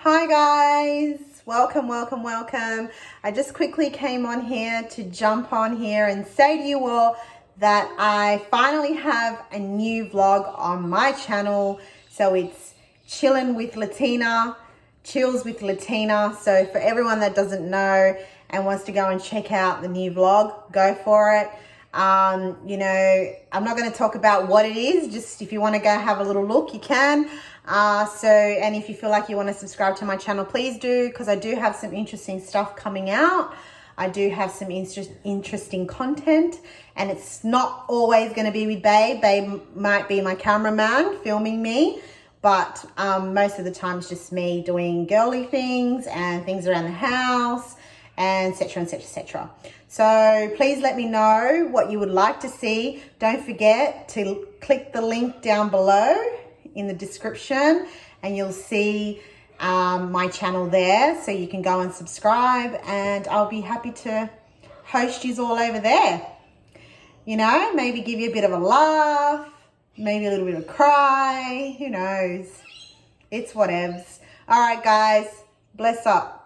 Hi guys, welcome. I just quickly came on here to jump on here and say to you all that I finally have a new vlog on my channel. So it's Chillin' with Latina, Chills with Latina. So for everyone that doesn't know and wants to go and check out the new vlog, go for it. You know, I'm not going to talk about what it is. Just if you want to go have a little look, you can. And if you feel like you want to subscribe to my channel, please do, because I do have some interesting stuff coming out. I do have some interesting content, and it's not always going to be with Babe. Babe might be my cameraman filming me, but most of the time it's just me doing girly things and things around the house, and etc. So please let me know what you would like to see. Don't forget to click the link down below in the description, and you'll see my channel there, so you can go and subscribe, and I'll be happy to host you all over there. You know, maybe give you a bit of a laugh, maybe a little bit of a cry, who knows. It's whatevs. All right guys, bless up.